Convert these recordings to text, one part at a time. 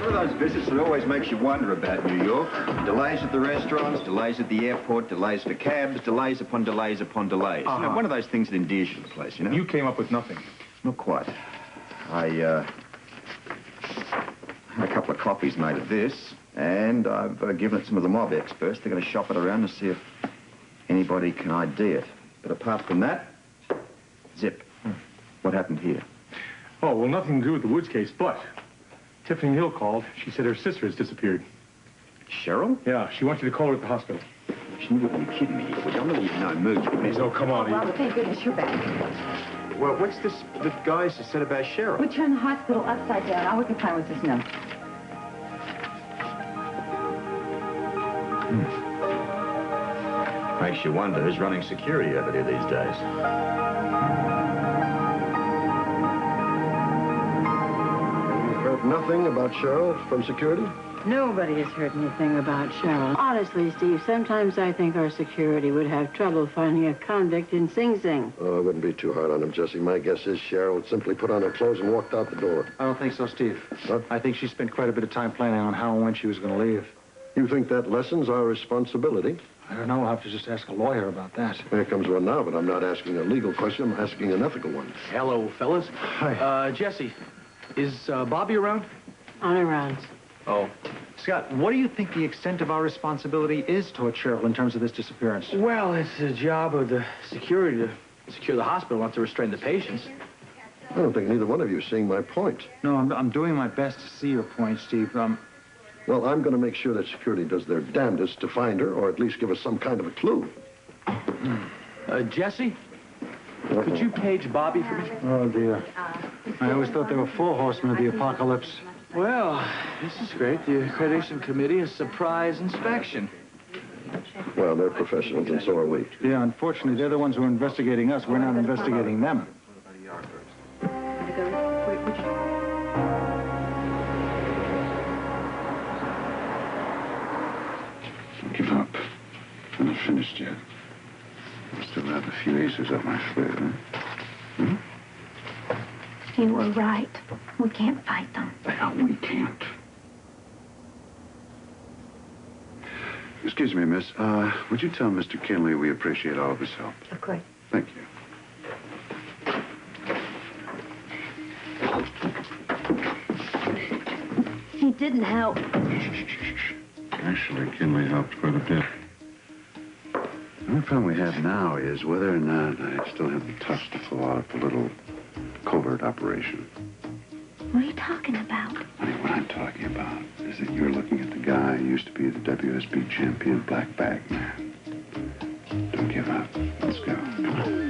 one of those visits that always makes you wonder about New York. Delays at the restaurants, delays at the airport, delays for cabs, delays upon delays upon delays. You know, one of those things that endears you to the place, you know? You came up with nothing. Not quite. I had a couple of copies made of this, and I've given it some of the mob experts. They're going to shop it around to see if anybody can ID it. But apart from that, zip. What happened here? Oh, well, nothing to do with the Woods case, but Tiffany Hill called. She said her sister has disappeared. Cheryl? Yeah, she wants you to call her at the hospital. You wouldn't be kidding me. I'm really in no mood for this. Oh, come on. Robert, thank goodness you're back. Well, what's this the guys said about Cheryl? We turned the hospital upside down. All we can find was this note. Makes you wonder who's running security over there these days. You've heard nothing about Cheryl from security? Nobody has heard anything about Cheryl. Honestly, Steve, sometimes I think our security would have trouble finding a convict in Sing Sing. Oh, I wouldn't be too hard on him, Jesse. My guess is Cheryl simply put on her clothes and walked out the door. I don't think so, Steve. What? I think she spent quite a bit of time planning on how and when she was going to leave. You think that lessens our responsibility? I don't know. I'll have to just ask a lawyer about that. Here comes one now, but I'm not asking a legal question. I'm asking an ethical one. Hello, fellas. Hi. Jesse, is Bobby around? On her rounds. Oh. Scott, what do you think the extent of our responsibility is toward Cheryl in terms of this disappearance? Well, it's the job of the security to secure the hospital, not to restrain the patients. I don't think neither one of you is seeing my point. No, I'm doing my best to see your point, Steve. Well, I'm going to make sure that security does their damnedest to find her, or at least give us some kind of a clue. Jesse? Could you page Bobby for me? Oh, dear. I always thought they were four horsemen of the apocalypse. Well, this is great. The accreditation committee is surprise inspection. Well, they're professionals, and so are we. Yeah, unfortunately, they're the ones who are investigating us. We're not investigating them. Give up. I'm not finished yet. I still have a few aces up my sleeve, huh? You were right. We can't fight them. Yeah, we can't. Excuse me, miss. Would you tell Mr. Kinley we appreciate all of his help? Of course. Thank you. He didn't help. Actually, Kinley helped quite a bit. The only problem we have now is whether or not I still have the touch to pull off a little covert operation. What are you talking about? Honey, what I'm talking about is that you're looking at the guy who used to be the WSB champion black bag man. Don't give up. Let's go. Come on.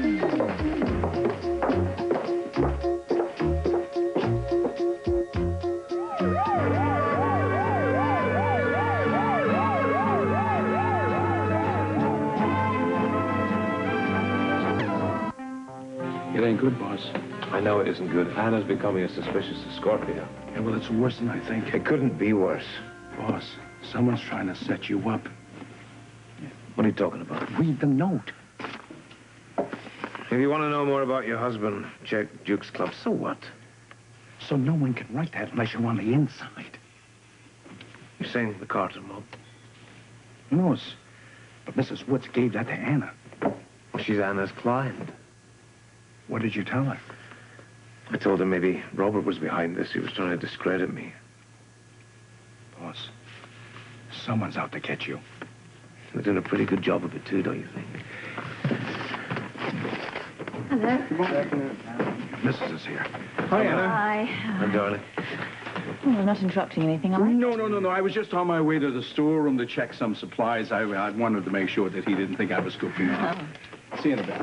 It ain't good, boss. I know it isn't good. Hannah's becoming as suspicious as Scorpio. Yeah, well, it's worse than I think. It couldn't be worse. Boss, someone's trying to set you up. What are you talking about? Read the note. If you want to know more about your husband, check Duke's Club. So what? So no one can write that unless you're on the inside. You're saying the Carter mob? Who knows? But Mrs. Woods gave that to Anna. Well, she's Anna's client. What did you tell her? I told her maybe Robert was behind this. He was trying to discredit me. Boss, someone's out to get you. They're doing a pretty good job of it, too, don't you think? Hello. Mrs. is here. Hi, Anna. Hi. Hi, darling. Well, I'm not interrupting anything, am I? No. I was just on my way to the storeroom to check some supplies. I wanted to make sure that he didn't think I was cooking. See you in a bit.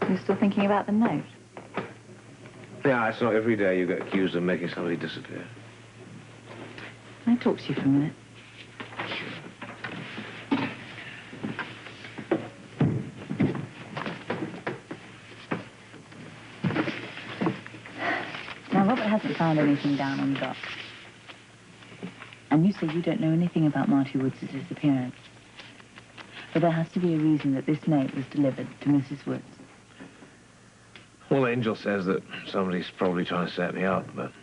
You're still thinking about the note? Yeah, it's not every day you get accused of making somebody disappear. Can I talk to you for a minute? Now, Robert hasn't found anything down on the dock. And you say you don't know anything about Marty Woods' disappearance. But there has to be a reason that this note was delivered to Mrs. Woods. Well, Angel says that somebody's probably trying to set me up, but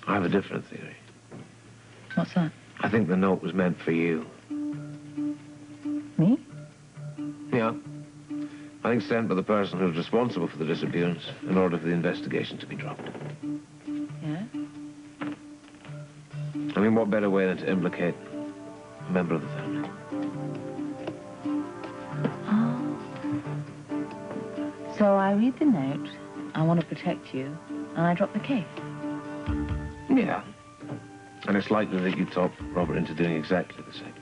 I have a different theory. What's that? I think the note was meant for you. Me? Yeah. I think sent by the person who's responsible for the disappearance in order for the investigation to be dropped. Yeah? I mean, what better way than to implicate a member of the family? Oh. So I read the note, I want to protect you, and I drop the case. Yeah. And it's likely that you talked Robert into doing exactly the same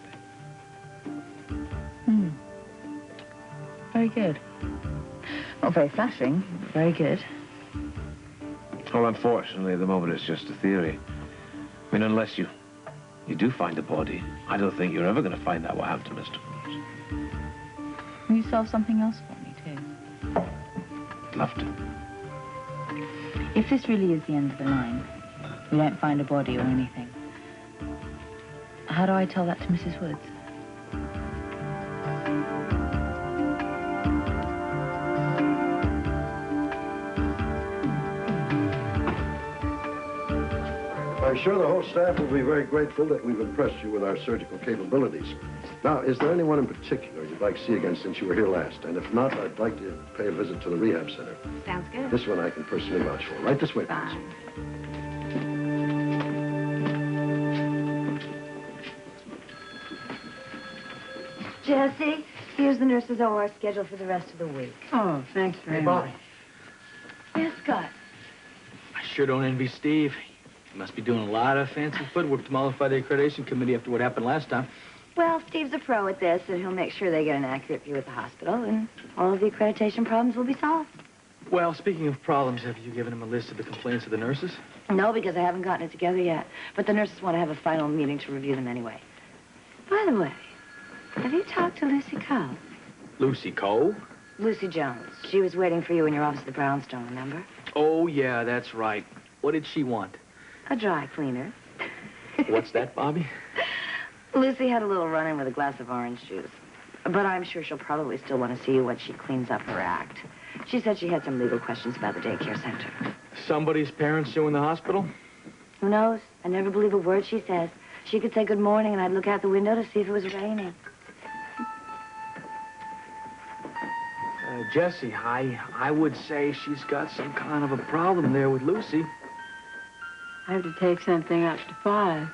thing. Hmm. Very good. Not very flattering, but very good. Well, unfortunately, at the moment, it's just a theory. I mean, unless you do find a body, I don't think you're ever going to find out what happened to Mr. Forbes. Will you solve something else for me, too? I'd love to. If this really is the end of the line, we don't find a body or anything, how do I tell that to Mrs. Woods? I'm sure the whole staff will be very grateful that we've impressed you with our surgical capabilities. Now, is there anyone in particular you'd like to see again since you were here last? And if not, I'd like to pay a visit to the rehab center. Sounds good. This one I can personally vouch for. Right this way, please. Fine. Jesse, here's the nurse's OR schedule for the rest of the week. Oh, thanks very much. Yes, Scott. I sure don't envy Steve. He must be doing a lot of fancy footwork to mollify the accreditation committee after what happened last time. Well, Steve's a pro at this, and he'll make sure they get an accurate view at the hospital, and all of the accreditation problems will be solved. Well, speaking of problems, have you given him a list of the complaints of the nurses? No, because I haven't gotten it together yet. But the nurses want to have a final meeting to review them anyway. By the way, have you talked to Lucy Cole? Lucy Cole? Lucy Jones. She was waiting for you in your office at the Brownstone, remember? Oh, yeah, that's right. What did she want? A dry cleaner. What's that, Bobby? Lucy had a little run-in with a glass of orange juice. But I'm sure she'll probably still want to see you when she cleans up her act. She said she had some legal questions about the daycare center. Somebody's parents suing the hospital? Who knows? I never believe a word she says. She could say good morning, and I'd look out the window to see if it was raining. Jesse, I would say she's got some kind of a problem there with Lucy. I have to take something up to 5.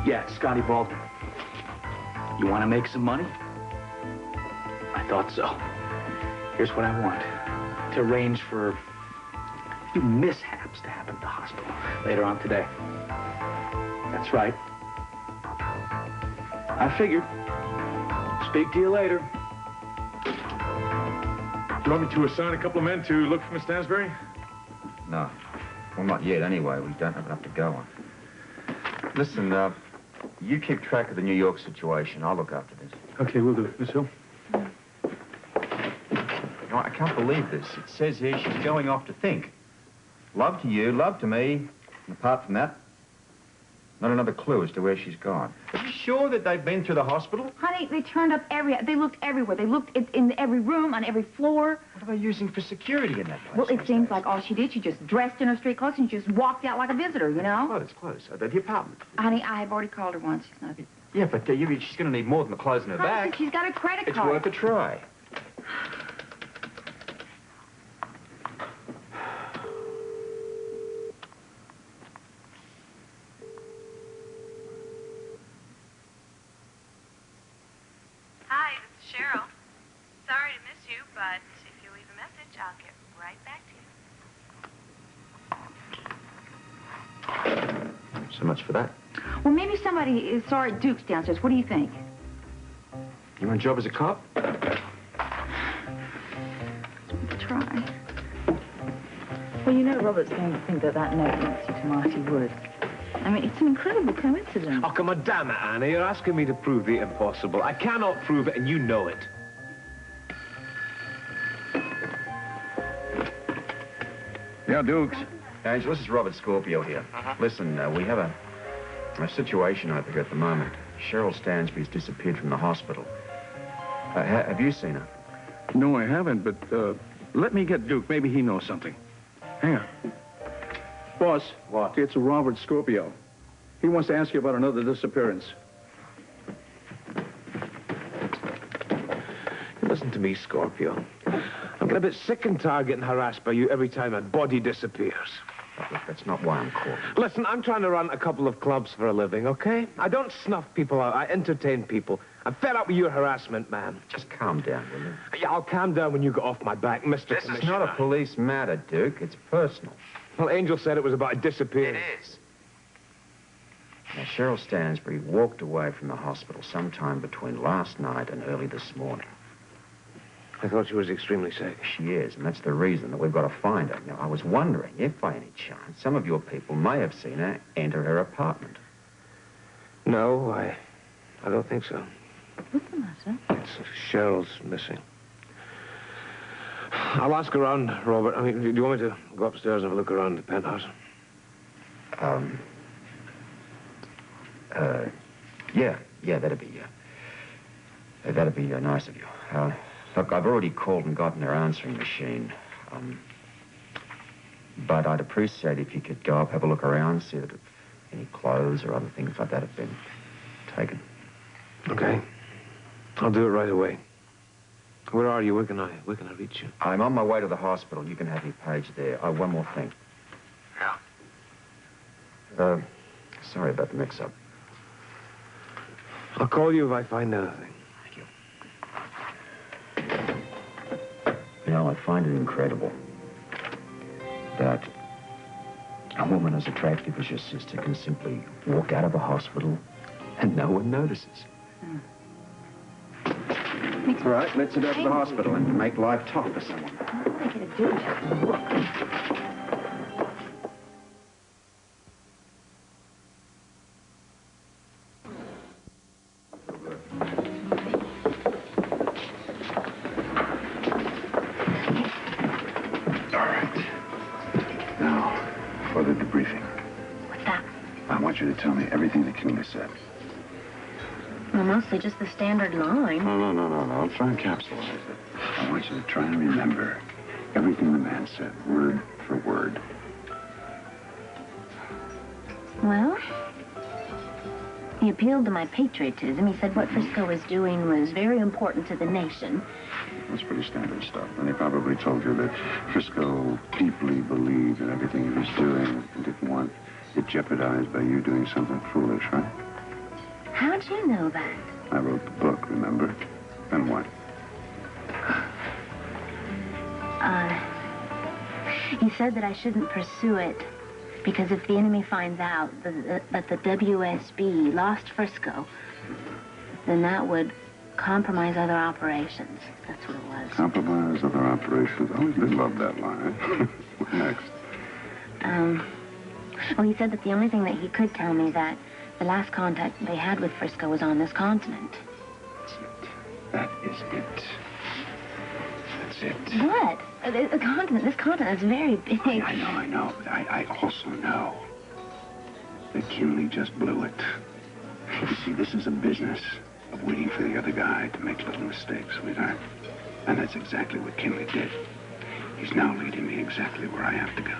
Yeah, it's Scotty Baldwin. You want to make some money? I thought so. Here's what I want. To arrange for a few mishaps to happen at the hospital later on today. That's right. I figured. Speak to you later. Do you want me to assign a couple of men to look for Miss Stansbury? No. Well, not yet, anyway. We don't have enough to go on. Listen, you keep track of the New York situation. I'll look after this. Okay, we'll do it. Miss Hill? You know, I can't believe this. It says here she's going off to think. Love to you, love to me. And apart from that, not another clue as to where she's gone. Are you sure that they've been through the hospital? Honey, they turned up they looked everywhere. They looked in every room, on every floor. What are they using for security in that place? Well, it seems like all she did, she just dressed in her street clothes and just walked out like a visitor, you know? Clothes. The apartment. Honey, I have already called her once. She's not a bit... Yeah, but she's going to need more than the clothes in her Honey, bag. she's got a credit It's card. worth a try. Hi, this is Cheryl. Sorry to miss you, but if you leave a message, I'll get right back to you. So much for that. Well, maybe somebody saw her at Duke's downstairs. What do you think? You want a job as a cop? Try. Well, you know Robert's going to think that note links you to Marty Woods. I mean, it's an incredible coincidence. Oh, come on, damn it, Anna. You're asking me to prove the impossible. I cannot prove it, and you know it. Yeah, Dukes. Angela, this is Robert Scorpio here. Listen, we have a situation over here at the moment. Cheryl Stansbury's disappeared from the hospital. Have you seen her? No, I haven't, but let me get Duke. Maybe he knows something. Hang on. Boss. What? It's Robert Scorpio. He wants to ask you about another disappearance. Listen to me, Scorpio. I'm getting a bit sick and tired getting harassed by you every time a body disappears. Look, that's not why I'm calling. Listen, I'm trying to run a couple of clubs for a living, okay? I don't snuff people out. I entertain people. I'm fed up with your harassment, man. Just calm down, will you? Yeah, I'll calm down when you get off my back, Mr. This Commissioner. is not a police matter, Duke. It's personal. Well, Angel said it was about a disappearance. It is. Now, Cheryl Stansbury walked away from the hospital sometime between last night and early this morning. I thought she was extremely sick. She is, and that's the reason that we've got to find her. Now, I was wondering if, by any chance, some of your people may have seen her enter her apartment. No, I don't think so. What's the matter? It's Cheryl's missing. I'll ask around, Robert. I mean, do you want me to go upstairs and have a look around the penthouse? Yeah, that'd be nice of you. Look, I've already called and gotten her answering machine. But I'd appreciate if you could go up, have a look around, see that if any clothes or other things like that have been taken. Okay. I'll do it right away. Where are you? Where can I reach you? I'm on my way to the hospital. You can have your page there. Oh, one more thing. Yeah. Sorry about the mix-up. I'll call you if I find anything. You know, I find it incredible that a woman as attractive as your sister can simply walk out of a hospital and no one notices. All right, let's head out to the hospital and make life tough for someone. I don't think it'd do just to look. I want you to tell me everything that Kinley said. Well, mostly just the standard line. No. I'll try and capsulize it. I want you to try and remember everything the man said, word for word. Well, he appealed to my patriotism. He said what Frisco was doing was very important to the nation. That's pretty standard stuff. And he probably told you that Frisco deeply believed in everything he was doing and didn't want it jeopardized by you doing something foolish, right? How'd you know that? I wrote the book, remember? And what? He said that I shouldn't pursue it because if the enemy finds out that the WSB lost Frisco, then that would compromise other operations. That's what it was. Compromise other operations. I always did love that line. What next? Well, he said that the only thing that he could tell me that the last contact they had with Frisco was on this continent. That is it. That's it. What? This continent is very big. I know. But I also know that Kinley just blew it. You see, this is a business of waiting for the other guy to make little mistakes, sweetheart. And that's exactly what Kinley did. He's now leading me exactly where I have to go.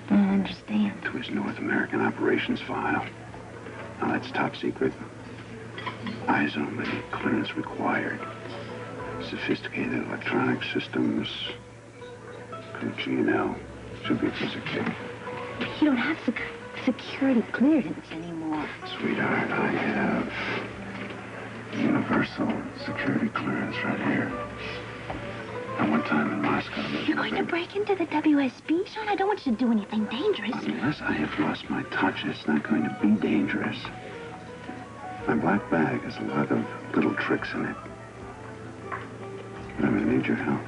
I don't understand. To his North American operations file. Now, that's top secret. Eyes only, clearance required. Sophisticated electronic systems. G&L. Should be a piece of cake. You don't have security clearance anymore. Sweetheart, I have universal security clearance right here. And one time in Moscow... You're going to break into the WSB, Sean? I don't want you to do anything dangerous. Unless I have lost my touch, it's not going to be dangerous. My black bag has a lot of little tricks in it. But I'm going to need your help.